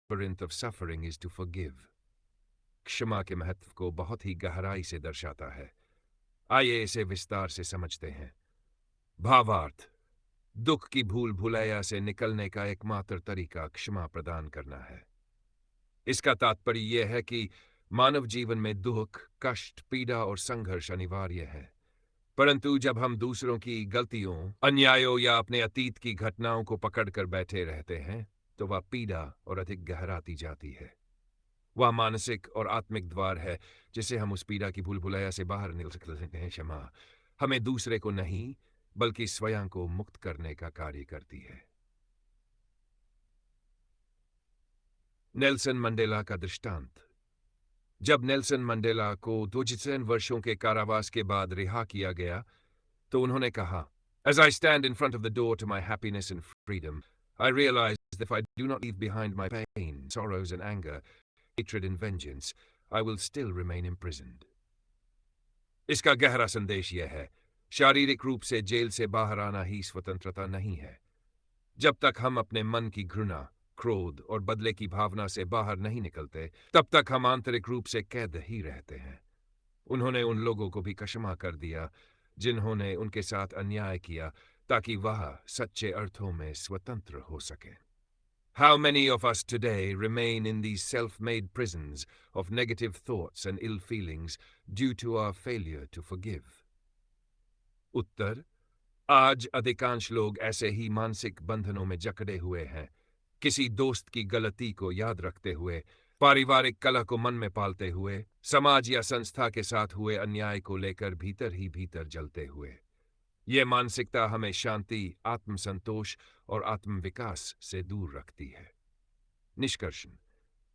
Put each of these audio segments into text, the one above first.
labyrinth of suffering is to forgive. क्षमा के महत्व को बहुत ही गहराई से दर्शाता है। आइए इसे विस्तार से समझते हैं। भावार्थ: दुख की भूल भुलैया से निकलने का एकमात्र तरीका क्षमा प्रदान करना है। इसका तात्पर्य यह है कि मानव जीवन में दुख, कष्ट, पीड़ा और संघर्ष अनिवार्य है, परंतु जब हम दूसरों की गलतियों, अन्यायों या अपने अतीत की घटनाओं को पकड़कर बैठे रहते हैं, तो वह पीड़ा और अधिक गहराती जाती है। वह मानसिक और आत्मिक द्वार है जिसे हम उस पीड़ा की भूल भुलैया से बाहर निकल सकते हैं। क्षमा हमें दूसरे को नहीं बल्कि स्वयं को मुक्त करने का कार्य करती है। नेल्सन मंडेला का दृष्टांत: जब नेल्सन मंडेला को 2 वर्षों के कारावास के बाद रिहा किया गया, तो उन्होंने कहा, As I stand in front of the door to my happiness and freedom, I realize that if I do not leave behind my pain, sorrows and anger, hatred and vengeance, I will still remain imprisoned. इसका गहरा संदेश यह है, शारीरिक रूप से jail से बाहर आना ही स्वतंत्रता नहीं है। जब तक हम अपने मन की घृणा, क्रोध और बदले की भावना से बाहर नहीं निकलते, तब तक हम आंतरिक रूप से कैद ही रहते हैं। उन्होंने उन लोगों को भी क्षमा कर दिया जिन्होंने उनके साथ अन्याय किया, ताकि वह सच्चे अर्थों में स्वतंत्र हो सके। How many of us today remain in these self-made prisons of negative thoughts and ill feelings due to our failure to forgive? उत्तर: आज अधिकांश लोग ऐसे ही मानसिक बंधनों में जकड़े हुए हैं, किसी दोस्त की गलती को याद रखते हुए, पारिवारिक कलह को मन में पालते हुए, समाज या संस्था के साथ हुए अन्याय को लेकर भीतर ही भीतर जलते हुए। यह मानसिकता हमें शांति, आत्मसंतोष और आत्मविकास से दूर रखती है। निष्कर्षण: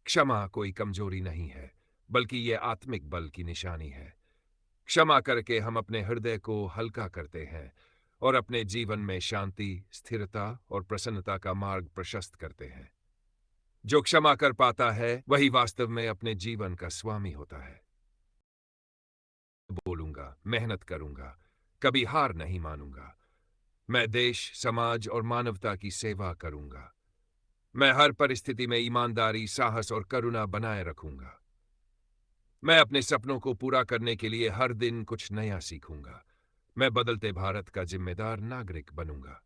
क्षमा कोई कमजोरी नहीं है, बल्कि यह आत्मिक बल की निशानी है। क्षमा करके हम अपने हृदय को हल्का करते हैं और अपने जीवन में शांति, स्थिरता और प्रसन्नता का मार्ग प्रशस्त करते हैं। जो क्षमा कर पाता है, वही वास्तव में अपने जीवन का स्वामी होता है। बोलूंगा, मेहनत करूंगा, कभी हार नहीं मानूंगा। मैं देश, समाज और मानवता की सेवा करूंगा। मैं हर परिस्थिति में ईमानदारी, साहस और करुणा बनाए रखूंगा। मैं अपने सपनों को पूरा करने के लिए हर दिन कुछ नया सीखूंगा। मैं बदलते भारत का जिम्मेदार नागरिक बनूंगा।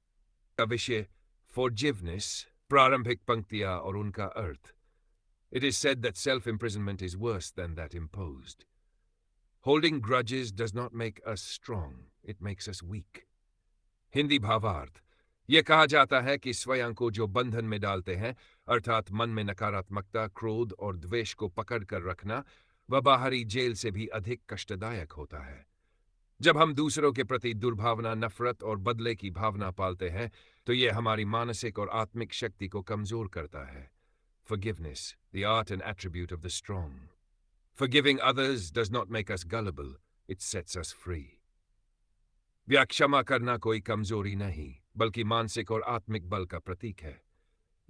का विषय फॉरगिवनेस, प्रारंभिक पंक्तियां और उनका अर्थ। It is said that self-imprisonment is worse than that imposed. Holding grudges does not make us strong, it makes us weak. Hindi भावार्थ: यह कहा जाता है कि स्वयं को जो बंधन में डालते हैं, अर्थात मन में नकारात्मकता, क्रोध और द्वेष को पकड़ कर रखना, वह बाहरी जेल से भी अधिक कष्टदायक होता है। जब हम दूसरों के प्रति दुर्भावना, नफरत और बदले की भावना पालते हैं, तो यह हमारी मानसिक और आत्मिक शक्ति को कमजोर करता है। Forgiveness, the art and attribute of the strong. Forgiving others does not make us gullible, it sets us free. क्षमा करना कोई कमजोरी नहीं, बल्कि मानसिक और आत्मिक बल का प्रतीक है।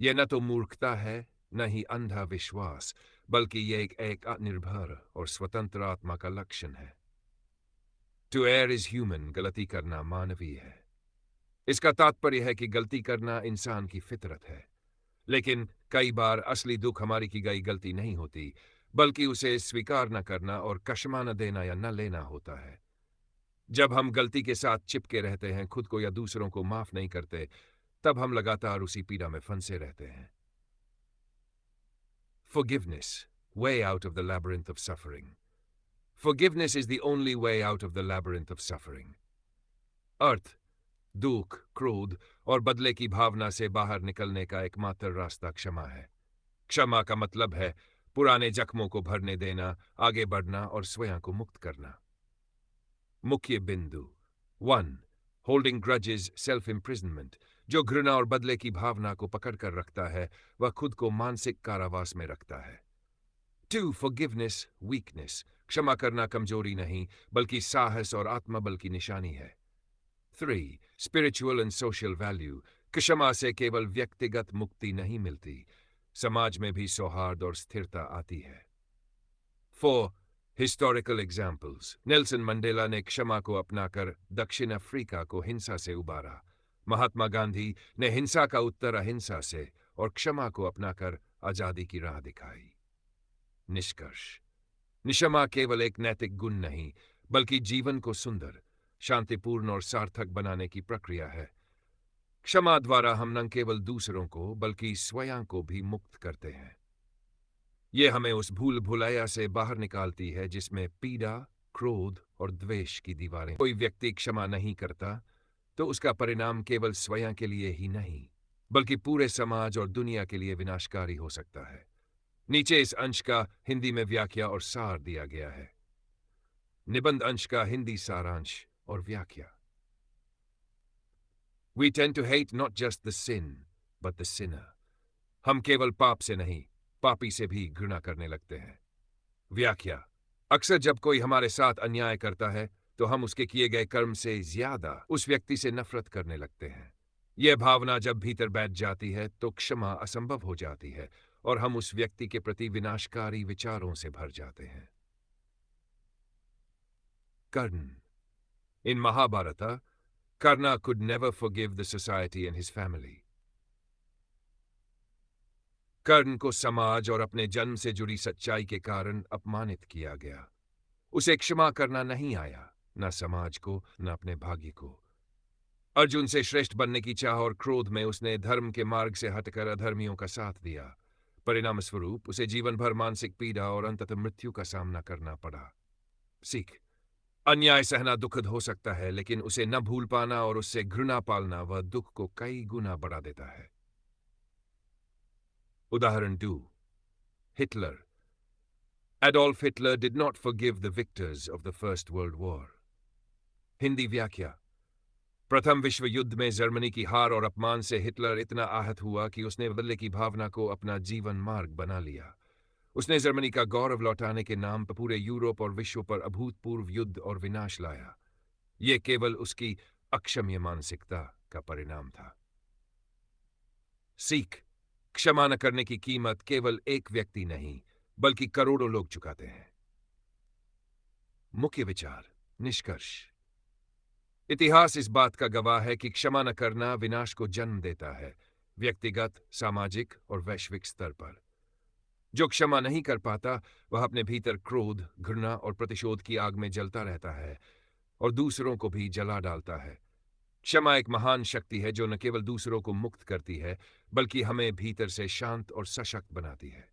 यह न तो मूर्खता है, न ही अंधा विश्वास, बल्कि यह एक आत्मनिर्भर और स्वतंत्र आत्मा का लक्षण है। To err is human, गलती करना मानवीय है। इसका तात्पर्य है कि गलती करना इंसान की फितरत है, लेकिन कई बार असली दुख हमारी की गई गलती नहीं होती, बल्कि उसे स्वीकार न करना और क्षमा न देना या न लेना होता है। जब हम गलती के साथ चिपके रहते हैं, खुद को या दूसरों को माफ नहीं करते, तब हम लगातार उसी पीड़ा में फंसे रहते हैं। Forgiveness, way out of the labyrinth of suffering. Forgiveness is the only way out of the labyrinth of suffering. अर्थ: दुख, क्रोध और बदले की भावना से बाहर निकलने का एकमात्र रास्ता क्षमा है। क्षमा का मतलब है पुराने जख्मों को भरने देना, आगे बढ़ना और स्वयं को मुक्त करना। मुख्य बिंदु 1. Holding grudges, self imprisonment. जो घृणा और बदले की भावना को पकड़कर रखता है, वह खुद को मानसिक कारावास में रखता है। 2. Forgiveness, weakness. क्षमा करना कमजोरी नहीं, बल्कि साहस और आत्मबल की निशानी है। 3. Spiritual and social value. क्षमा से केवल व्यक्तिगत मुक्ति नहीं मिलती, समाज में भी सौहार्द और स्थिरता आती है। 4. Historical examples. नेल्सन मंडेला ने क्षमा को अपनाकर दक्षिण अफ्रीका को हिंसा से उबारा। महात्मा गांधी ने हिंसा का उत्तर अहिंसा से और क्षमा को अपनाकर आजादी की राह दिखाई। निष्कर्ष, निशमा केवल एक नैतिक गुण नहीं, बल्कि जीवन को सुंदर, शांतिपूर्ण और सार्थक बनाने की प्रक्रिया है। क्षमा द्वारा हम न केवल दूसरों को बल्कि स्वयं को भी मुक्त करते हैं। ये हमें उस भूल भुलैया से बाहर निकालती है जिसमें पीड़ा, क्रोध और द्वेष की दीवारें। कोई व्यक्ति क्षमा नहीं करता तो उसका परिणाम केवल स्वयं के लिए ही नहीं, बल्कि पूरे समाज और दुनिया के लिए विनाशकारी हो सकता है। नीचे इस अंश का हिंदी में व्याख्या और सार दिया गया है। निबंध अंश का हिंदी सारांश और व्याख्या। We tend to hate not just the sin, but the sinner. हम केवल पाप से नहीं, पापी से भी घृणा करने लगते हैं। व्याख्या। अक्सर जब कोई हमारे साथ अन्याय करता है तो हम उसके किए गए कर्म से ज्यादा उस व्यक्ति से नफरत करने लगते हैं। यह भावना जब भीतर बैठ जाती है तो क्षमा असंभव हो जाती है और हम उस व्यक्ति के प्रति विनाशकारी विचारों से भर जाते हैं। कर्ण। In Mahabharata, Karna could never forgive the society and his family. कर्ण को समाज और अपने जन्म से जुड़ी सच्चाई के कारण अपमानित किया गया। उसे क्षमा करना नहीं आया, न समाज को न अपने भाग्य को। अर्जुन से श्रेष्ठ बनने की चाह और क्रोध में उसने धर्म के मार्ग से हटकर अधर्मियों का साथ दिया। परिणाम स्वरूप उसे जीवन भर मानसिक पीड़ा और अंततः मृत्यु का सामना करना पड़ा। सीख। अन्याय सहना दुखद हो सकता है, लेकिन उसे न भूल पाना और उससे घृणा पालना वह दुख को कई गुना बढ़ा देता है। उदाहरण 2। Hitler. Adolf Hitler did not forgive the victors of the First World War. Hindi व्याख्या। प्रथम विश्व युद्ध में जर्मनी की हार और अपमान से हिटलर इतना आहत हुआ कि उसने बदले की भावना को अपना जीवन मार्ग बना लिया। उसने जर्मनी का गौरव लौटाने के नाम पर पूरे यूरोप और विश्व पर अभूतपूर्व युद्ध और विनाश लाया। यह केवल उसकी अक्षम्य मानसिकता का परिणाम था। सीख। क्षमा न करने की कीमत केवल एक व्यक्ति नहीं, बल्कि करोड़ों लोग चुकाते हैं। मुख्य विचार। निष्कर्ष। इतिहास इस बात का गवाह है कि क्षमा न करना विनाश को जन्म देता है, व्यक्तिगत, सामाजिक और वैश्विक स्तर पर। जो क्षमा नहीं कर पाता वह अपने भीतर क्रोध, घृणा और प्रतिशोध की आग में जलता रहता है और दूसरों को भी जला डालता है। क्षमा एक महान शक्ति है जो न केवल दूसरों को मुक्त करती है, बल्कि हमें भीतर से शांत और सशक्त बनाती है।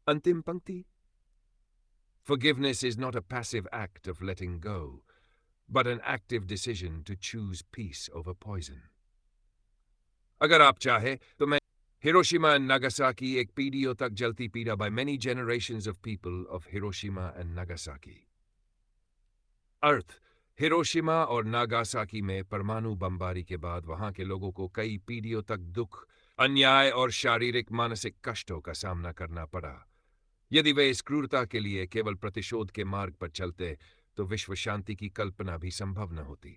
अंतिम पंक्ति। Forgiveness is not a passive act of letting go, but an active decision to choose peace over poison. अगर आप चाहे तो मैं Hiroshima and Nagasaki एक पीढ़ियों तक जलती पीड़ा by many generations of people of Hiroshima and Nagasaki. Earth. Hiroshima और नागासाकी में परमाणु बमबारी के बाद वहां के लोगों को कई पीढ़ियों तक दुख, अन्याय और शारीरिक मानसिक कष्टों का सामना करना पड़ा। यदि वे इस क्रूरता के लिए केवल प्रतिशोध के मार्ग पर चलते तो विश्व शांति की कल्पना भी संभव न होती।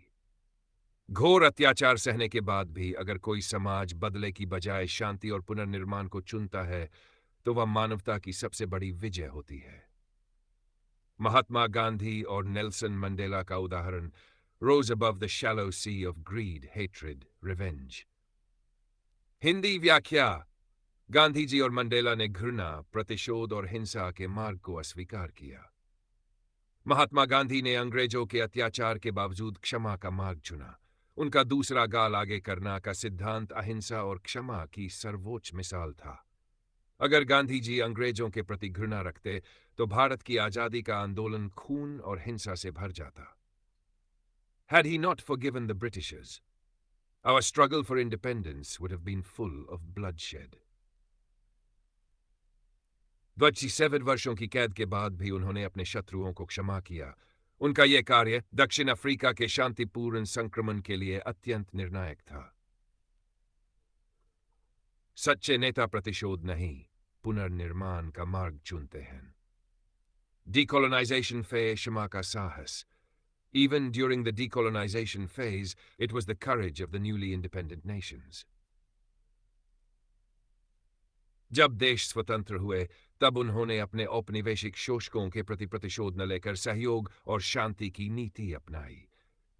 घोर अत्याचार सहने के बाद भी अगर कोई समाज बदले की बजाय शांति और पुनर्निर्माण को चुनता है तो वह मानवता की सबसे बड़ी विजय होती है। महात्मा गांधी और नेल्सन मंडेला का उदाहरण rose above the shallow sea of greed, hatred, revenge. Hindi व्याख्या। गांधी जी और मंडेला ने घृणा, प्रतिशोध और हिंसा के मार्ग को अस्वीकार किया। महात्मा गांधी ने अंग्रेजों के अत्याचार के बावजूद क्षमा का मार्ग चुना। उनका दूसरा गाल आगे करना का सिद्धांत अहिंसा और क्षमा की सर्वोच्च मिसाल था। अगर गांधी जी अंग्रेजों के प्रति घृणा रखते तो भारत की आजादी का आंदोलन खून और हिंसा से भर जाता। Had he not forgiven the Britishers, our struggle for independence would have been full of bloodshed. 27 वर्षों की कैद के बाद भी उन्होंने अपने शत्रुओं को क्षमा किया। उनका यह कार्य दक्षिण अफ्रीका के शांतिपूर्ण संक्रमण के लिए अत्यंत निर्णायक था। सच्चे नेता प्रतिशोध नहीं, पुनर्निर्माण का मार्ग चुनते हैं। Decolonization phase क्षमा का साहस। Even during the decolonization phase, it was the courage of the newly independent nations. जब देश स्वतंत्र हुए तब उन्होंने अपने औपनिवेशिक शोषकों के प्रति प्रतिशोध न लेकर सहयोग और शांति की नीति अपनाई।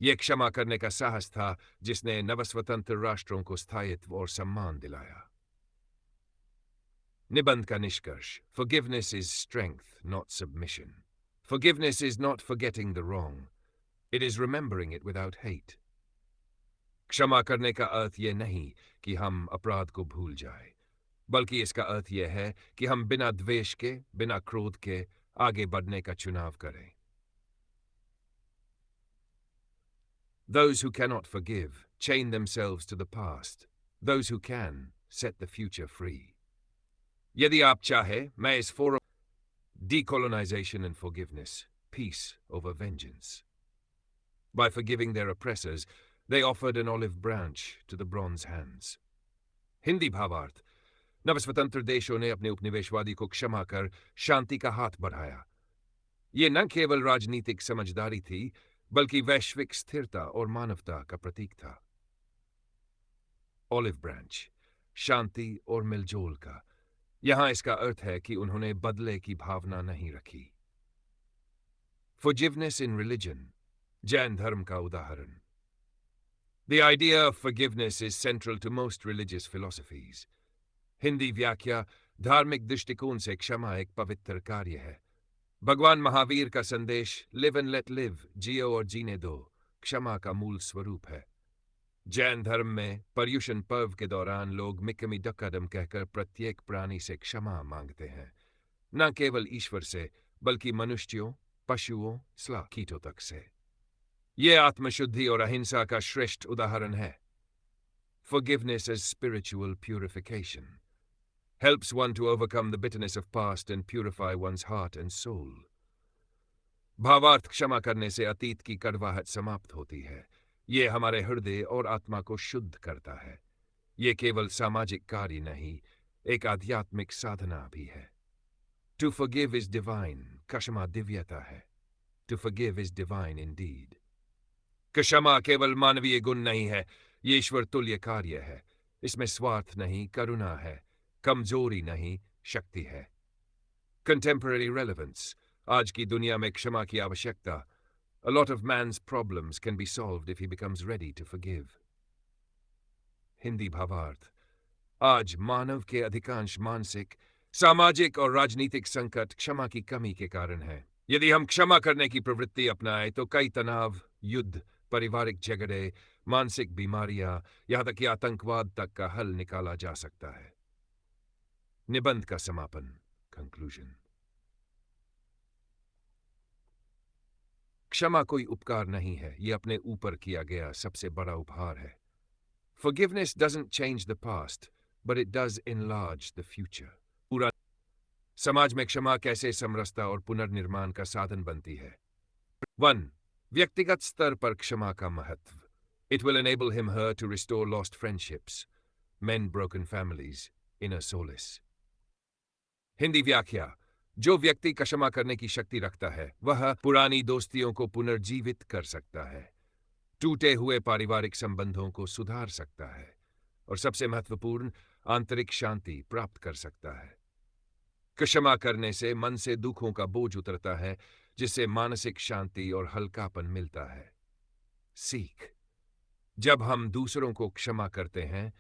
यह क्षमा करने का साहस था जिसने नवस्वतंत्र राष्ट्रों को स्थायित्व और सम्मान दिलाया। निबंध का निष्कर्ष: Forgiveness is strength, not submission. Forgiveness is not forgetting the wrong. It is remembering it without hate. क्षमा करने का अर्थ यह नहीं कि हम अपराध को भूल जाए, बल्कि इसका अर्थ यह है कि हम बिना द्वेष के, बिना क्रोध के आगे बढ़ने का चुनाव करें. Those who cannot forgive chain themselves to the past. Those who can set the future free. यदि आप चाहे, मैं इस forum Decolonization and Forgiveness, Peace over Vengeance. By forgiving their oppressors, they offered an olive branch to the bronze hands. Hindi भावार्थ: नवस्वतंत्र देशों ने अपने उपनिवेशवादी को क्षमा कर शांति का हाथ बढ़ाया. ये न केवल राजनीतिक समझदारी थी, बल्कि वैश्विक स्थिरता और मानवता का प्रतीक था. ऑलिव ब्रांच, शांति और मिलजोल का. यहां इसका अर्थ है कि उन्होंने बदले की भावना नहीं रखी. Forgiveness in religion, जैन धर्म का उदाहरण. The idea of forgiveness is central to most religious philosophies. Hindi व्याख्या: धार्मिक दृष्टिकोण से क्षमा एक पवित्र कार्य है. भगवान महावीर का संदेश लिव एंड लेट लिव, जियो और जीने दो, क्षमा का मूल स्वरूप है. जैन धर्म में पर्युषण पर्व के दौरान लोग मिक्कमी डक्काडम कहकर प्रत्येक प्राणी से क्षमा मांगते हैं, न केवल ईश्वर से, बल्कि मनुष्यों, पशुओं, कीटों तक से. यह आत्मशुद्धि और अहिंसा का श्रेष्ठ उदाहरण है. Forgiveness as spiritual purification helps one to overcome the bitterness of past and purify one's heart and soul. भावार्थ: क्षमा करने से अतीत की कड़वाहट समाप्त होती है. ये हमारे हृदय और आत्मा को शुद्ध करता है. ये केवल सामाजिक कार्य नहीं, एक आध्यात्मिक साधना भी है. To forgive is divine. क्षमा दिव्यता है. To forgive is divine indeed. क्षमा केवल मानवीय गुण नहीं है, ये ईश्वर तुल्य कार्य है. इसमें स्वार्थ नहीं, करुणा है. कमजोरी नहीं, शक्ति है. Contemporary relevance. आज की दुनिया में क्षमा की आवश्यकता. A lot of man's problems can be solved if he becomes ready to forgive. Hindi भावार्थ: आज मानव के अधिकांश मानसिक, सामाजिक और राजनीतिक संकट क्षमा की कमी के कारण है. यदि हम क्षमा करने की प्रवृत्ति अपनाएं तो कई तनाव, युद्ध, पारिवारिक झगड़े, मानसिक बीमारियां, यहां तक कि आतंकवाद तक का हल निकाला जा सकता है. निबंध का समापन, कंक्लूजन. क्षमा कोई उपकार नहीं है, यह अपने ऊपर किया गया सबसे बड़ा उपहार है. Forgiveness doesn't change the past, but it does enlarge the future. पूरा समाज में क्षमा कैसे समरसता और पुनर्निर्माण का साधन बनती है. 1. व्यक्तिगत स्तर पर क्षमा का महत्व. It will enable him/her to restore lost friendships, mend broken families, inner solace. Hindi व्याख्या: जो व्यक्ति क्षमा करने की शक्ति रखता है, वह पुरानी दोस्तियों को पुनर्जीवित कर सकता है, टूटे हुए पारिवारिक संबंधों को सुधार सकता है, और सबसे महत्वपूर्ण, आंतरिक शांति प्राप्त कर सकता है. क्षमा करने से मन से दुखों का बोझ उतरता है, जिससे मानसिक शांति और हल्कापन मिलता है. सीख: जब हम दूसरों को क्षमा करते हैं,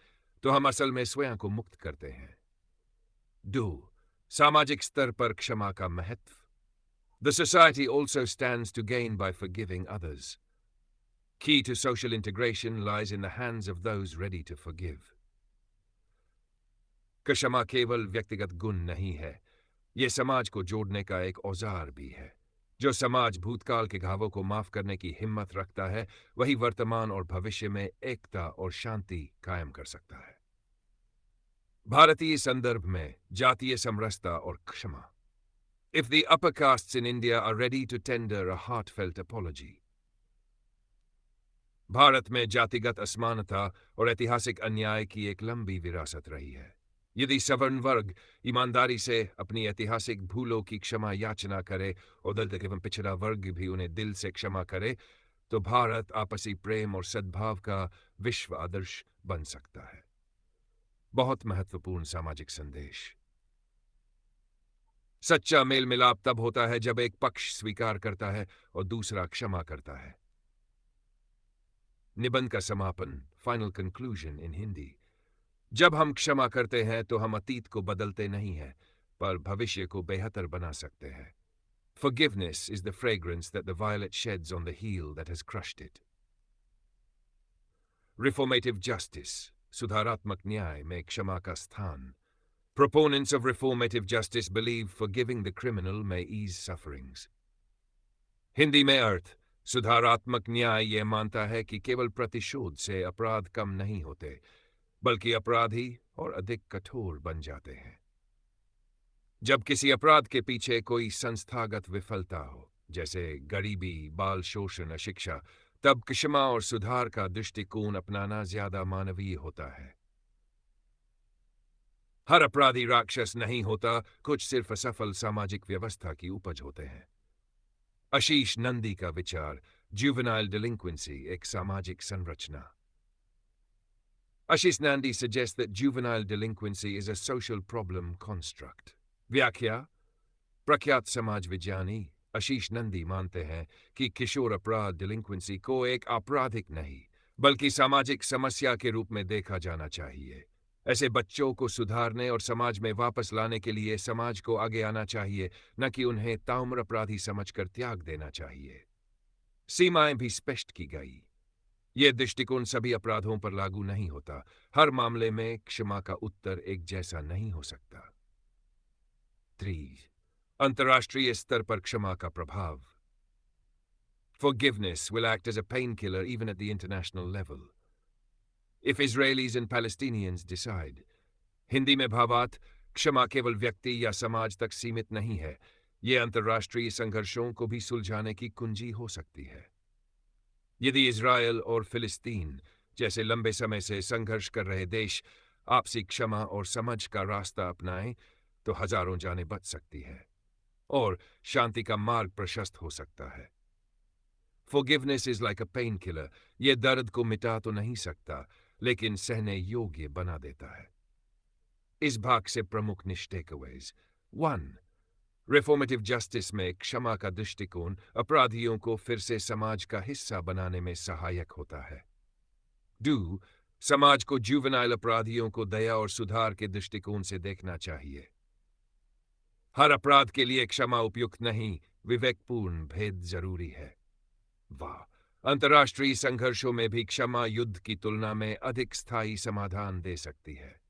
तो हम असल में स्वयं को मुक्त करते हैं. डू: सामाजिक स्तर पर क्षमा का महत्व. The society also stands to gain by forgiving others. Key to social integration lies in the hands of those ready to forgive. क्षमा केवल व्यक्तिगत गुण नहीं है, यह समाज को जोड़ने का एक औजार भी है. जो समाज भूतकाल के घावों को माफ करने की हिम्मत रखता है, वही वर्तमान और भविष्य में एकता और शांति कायम कर सकता है. भारतीय संदर्भ में जातीय समरसता और क्षमा. If the upper castes in India are ready to tender a heartfelt apology. Bharat में जातिगत असमानता और ऐतिहासिक अन्याय की एक लंबी विरासत रही है. यदि सवर्ण वर्ग ईमानदारी से अपनी ऐतिहासिक भूलों की क्षमा याचना करे और दलित एवं पिछड़ा वर्ग भी उन्हें दिल से क्षमा करे, तो भारत आपसी प्रेम और सद्भाव का विश्व आदर्श बन सकता है. बहुत महत्वपूर्ण सामाजिक संदेश. सच्चा मेल मिलाप तब होता है जब एक पक्ष स्वीकार करता है और दूसरा क्षमा करता है. निबंध का समापन, फाइनल कंक्लूजन इन हिंदी. जब हम क्षमा करते हैं तो हम अतीत को बदलते नहीं हैं, पर भविष्य को बेहतर बना सकते हैं। Forgiveness is the fragrance that the violet sheds on the heel that has crushed it. Reformative justice, सुधारात्मक न्याय में क्षमा का स्थान। Proponents of reformative justice believe forgiving the criminal may ease sufferings. Hindi में अर्थ, सुधारात्मक न्याय यह मानता है कि केवल प्रतिशोध से अपराध कम नहीं होते, बल्कि अपराधी और अधिक कठोर बन जाते हैं। जब किसी अपराध के पीछे कोई संस्थागत विफलता हो, जैसे गरीबी, बाल शोषण, अशिक्षा, तब क्षमा और सुधार का दृष्टिकोण अपनाना ज्यादा मानवीय होता है। हर अपराधी राक्षस नहीं होता, कुछ सिर्फ असफल सामाजिक व्यवस्था की उपज होते हैं। आशीष नंदी का विचार, जुवेनाइल डिलिंक्वेंसी एक सामाजिक संरचना। Ashish Nandi suggests that juvenile delinquency is a social problem construct. व्याख्या, प्रख्यात समाज विज्ञानी आशीष नंदी मानते हैं कि किशोर अपराध डिलिंक्वेंसी को एक आपराधिक नहीं, बल्कि सामाजिक समस्या के रूप में देखा जाना चाहिए। ऐसे बच्चों को सुधारने और समाज में वापस लाने के लिए समाज को आगे आना चाहिए, न कि उन्हें ताउम्र अपराधी समझकर त्याग देना चाहिए। सीमाएं भी स्पष्ट की गई। यह दृष्टिकोण सभी अपराधों पर लागू नहीं होता। हर मामले में क्षमा का उत्तर एक जैसा नहीं हो सकता। 3. अंतर्राष्ट्रीय स्तर पर क्षमा का प्रभाव। Forgiveness will act as a painkiller even at the international level. If Israelis and Palestinians decide. Hindi में भावार्थ, क्षमा केवल व्यक्ति या समाज तक सीमित नहीं है, यह अंतर्राष्ट्रीय संघर्षों को भी सुलझाने की कुंजी हो सकती है। यदि इजरायल और फिलिस्तीन जैसे लंबे समय से संघर्ष कर रहे देश आपसी क्षमा और समझ का रास्ता अपनाएं, तो हजारों जानें बच सकती है और शांति का मार्ग प्रशस्त हो सकता है। Forgiveness is like a painkiller. यह दर्द को मिटा तो नहीं सकता, लेकिन सहने योग्य बना देता है। इस भाग से प्रमुख टेकअवेज। 1. रिफॉर्मेटिव जस्टिस में क्षमा का दृष्टिकोण अपराधियों को फिर से समाज का हिस्सा बनाने में सहायक होता है। 2. समाज को जुवेनाइल अपराधियों को दया और सुधार के दृष्टिकोण से देखना चाहिए। हर अपराध के लिए क्षमा उपयुक्त नहीं, विवेकपूर्ण भेद जरूरी है। वाह, अंतर्राष्ट्रीय संघर्षों में भी क्षमा युद्ध की तुलना में अधिक स्थायी समाधान दे सकती है।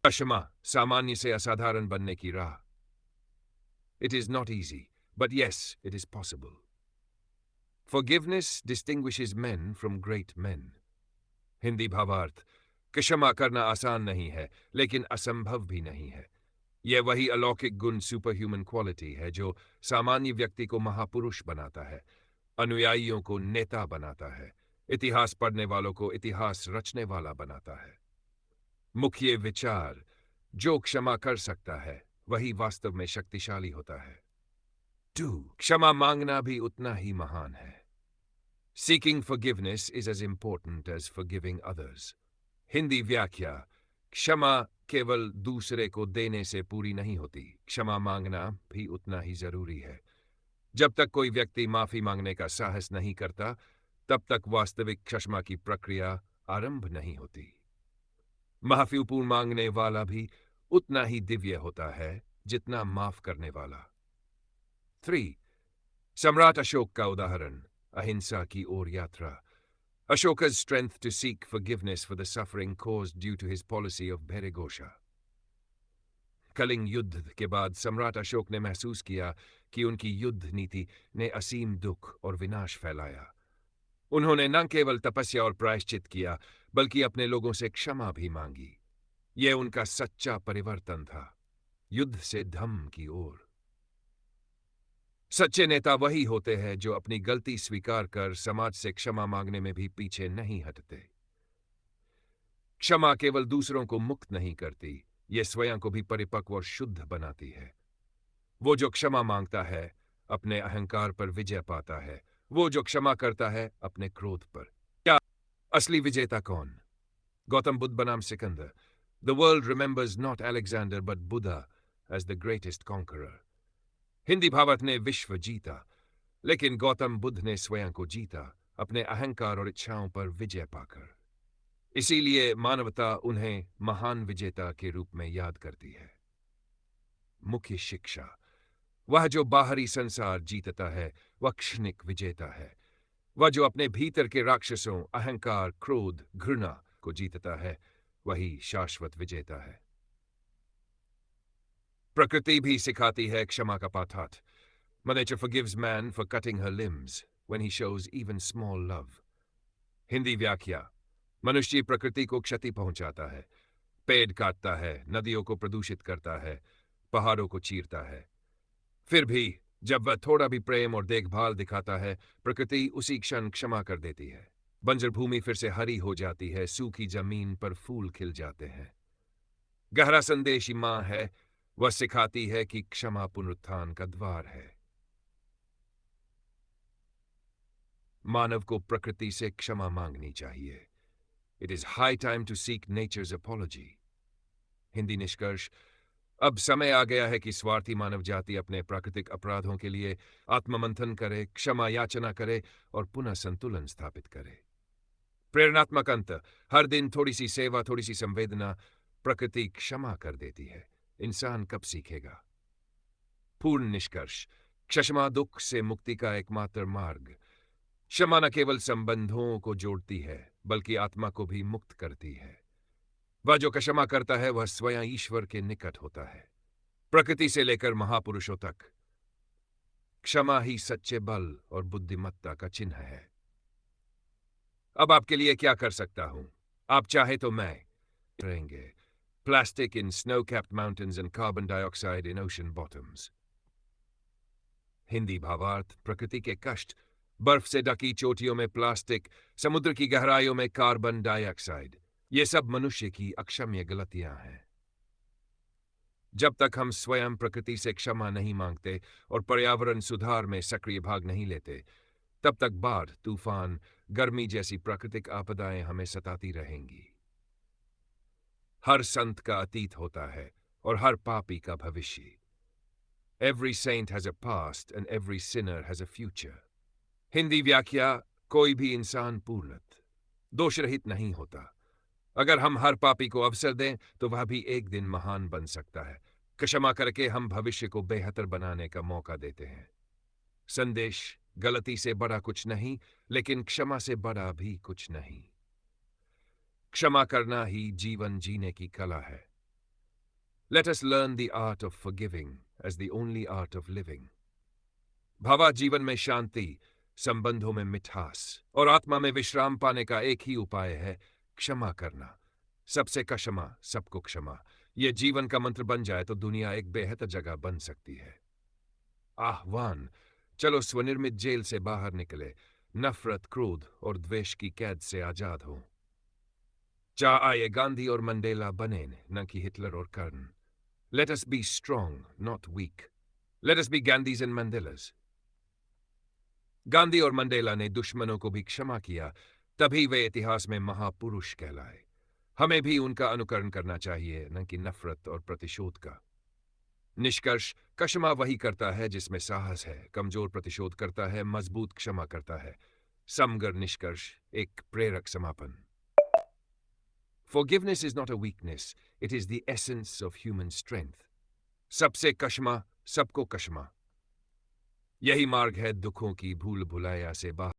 क्षमा सामान्य से असाधारण बनने की राह। It is not easy, but yes, it is possible. Forgiveness distinguishes men from great men. Hindi भावार्थ, क्षमा करना आसान नहीं है, लेकिन असंभव भी नहीं है। यह वही अलौकिक गुण सुपर ह्यूमन क्वालिटी है जो सामान्य व्यक्ति को महापुरुष बनाता है, अनुयायियों को नेता बनाता है, इतिहास पढ़ने वालों को इतिहास रचने वाला बनाता है। मुख्य विचार, जो क्षमा कर सकता है वही वास्तव में शक्तिशाली होता है। 2. क्षमा मांगना भी उतना ही महान है। Seeking forgiveness is as important as forgiving others. Hindi व्याख्या, क्षमा केवल दूसरे को देने से पूरी नहीं होती, क्षमा मांगना भी उतना ही जरूरी है। जब तक कोई व्यक्ति माफी मांगने का साहस नहीं करता, तब तक वास्तविक क्षमा की प्रक्रिया आरंभ नहीं होती। माफी मांगने वाला भी उतना ही दिव्य होता है जितना माफ करने वाला। 3. सम्राट अशोक का उदाहरण, अहिंसा की ओर यात्रा। Ashoka's strength to seek forgiveness for the suffering caused due to his policy of Bhairagosha. Kalinga युद्ध के बाद सम्राट अशोक ने महसूस किया कि उनकी युद्ध नीति ने असीम दुख और विनाश फैलाया। उन्होंने न केवल तपस्या और प्रायश्चित किया, बल्कि अपने लोगों से क्षमा भी मांगी। यह उनका सच्चा परिवर्तन था, युद्ध से धम्म की ओर। सच्चे नेता वही होते हैं जो अपनी गलती स्वीकार कर समाज से क्षमा मांगने में भी पीछे नहीं हटते। क्षमा केवल दूसरों को मुक्त नहीं करती, यह स्वयं को भी परिपक्व और शुद्ध बनाती है। वो जो क्षमा मांगता है अपने अहंकार पर विजय पाता है, वो जो क्षमा करता है अपने क्रोध पर। क्या असली विजेता कौन? गौतम बुद्ध बनाम Sikandar. The world remembers not Alexander but Buddha as the greatest conqueror. Hindi भावार्थ ने विश्व जीता, लेकिन गौतम बुद्ध ने स्वयं को जीता, अपने अहंकार और इच्छाओं पर विजय पाकर। इसीलिए मानवता उन्हें महान विजेता के रूप में याद करती है। मुख्य शिक्षा, वह जो बाहरी संसार जीतता है वह क्षणिक विजेता है। वह जो अपने भीतर के राक्षसों अहंकार, क्रोध, घृणा को जीतता है वही शाश्वत विजेता है। प्रकृति भी सिखाती है क्षमा का पाठाठ। Mother Nature forgives man for cutting her limbs when he shows even small love. Hindi व्याख्या, मनुष्य प्रकृति को क्षति पहुंचाता है, पेड़ काटता है, नदियों को प्रदूषित करता है, पहाड़ों को चीरता है। फिर भी जब वह थोड़ा भी प्रेम और देखभाल दिखाता है, प्रकृति उसी क्षण क्षमा कर देती है। बंजर भूमि फिर से हरी हो जाती है, सूखी जमीन पर फूल खिल जाते हैं। गहरा संदेश मां है, वह सिखाती है कि क्षमा पुनरुत्थान का द्वार है। मानव को प्रकृति से क्षमा मांगनी चाहिए। It is high time to seek nature's apology. Hindi निष्कर्ष, अब समय आ गया है कि स्वार्थी मानव जाति अपने प्राकृतिक अपराधों के लिए आत्ममंथन करे, क्षमा याचना करे और पुनः संतुलन स्थापित करे। प्रेरणात्मक अंत, हर दिन थोड़ी सी सेवा, थोड़ी सी संवेदना, प्रकृति क्षमा कर देती है। इंसान कब सीखेगा? पूर्ण निष्कर्ष, क्षमा दुख से मुक्ति का एकमात्र मार्ग। क्षमा न केवल संबंधों को जोड़ती है बल्कि आत्मा को भी मुक्त करती है। वह जो क्षमा करता है वह स्वयं ईश्वर के निकट होता है। प्रकृति से लेकर महापुरुषों तक क्षमा ही सच्चे बल और बुद्धिमत्ता का चिन्ह है। अब आपके लिए क्या कर सकता हूं? आप चाहे तो मैं रहेंगे plastic in snow capped mountains and carbon dioxide in ocean bottoms. Hindi भावार्थ, प्रकृति के कष्ट, बर्फ से ढकी चोटियों में प्लास्टिक, समुद्र की गहराइयों में कार्बन डाइऑक्साइड, ये सब मनुष्य की अक्षम्य गलतियां हैं। जब तक हम स्वयं प्रकृति से क्षमा नहीं मांगते और पर्यावरण सुधार में सक्रिय भाग नहीं लेते, तब तक बाढ़, तूफान, गर्मी जैसी प्राकृतिक आपदाएं हमें सताती रहेंगी। हर संत का अतीत होता है और हर पापी का भविष्य। Every saint has a past and every sinner has a future. Hindi व्याख्या, कोई भी इंसान पूर्णत, दोषरहित नहीं होता। अगर हम हर पापी को अवसर दें तो वह भी एक दिन महान बन सकता है। क्षमा करके हम भविष्य को बेहतर बनाने का मौका देते हैं। संदेश, गलती से बड़ा कुछ नहीं, लेकिन क्षमा से बड़ा भी कुछ नहीं। क्षमा करना ही जीवन जीने की कला है। Let us learn the art of forgiving as the only art of living. भावा, जीवन में शांति, संबंधों में मिठास और आत्मा में विश्राम पाने का एक ही उपाय है, क्षमा करना। सबसे का क्षमा, सबको क्षमा। यह जीवन का मंत्र बन जाए तो दुनिया एक बेहतर जगह बन सकती है। आह्वान, चलो स्वनिर्मित जेल से बाहर निकले, नफरत, क्रोध और द्वेष की कैद से आजाद हो। आइए गांधी और मंडेला बने, न कि हिटलर और कर्न। Let us be strong, not weak. Let us be Gandhis and Mandelas. Gandhi और मंडेला ने दुश्मनों को भी क्षमा किया, तभी वे इतिहास में महापुरुष कहलाए। हमें भी उनका अनुकरण करना चाहिए, न कि नफरत और प्रतिशोध का। निष्कर्ष, क्षमा वही करता है जिसमें साहस है, कमजोर प्रतिशोध करता है, मजबूत क्षमा करता है। समग्र निष्कर्ष, एक प्रेरक समापन। Forgiveness is not a weakness, it is the essence of human strength. सबसे क्षमा, सबको क्षमा। यही मार्ग है दुखों की भूल भुलाया से बाहर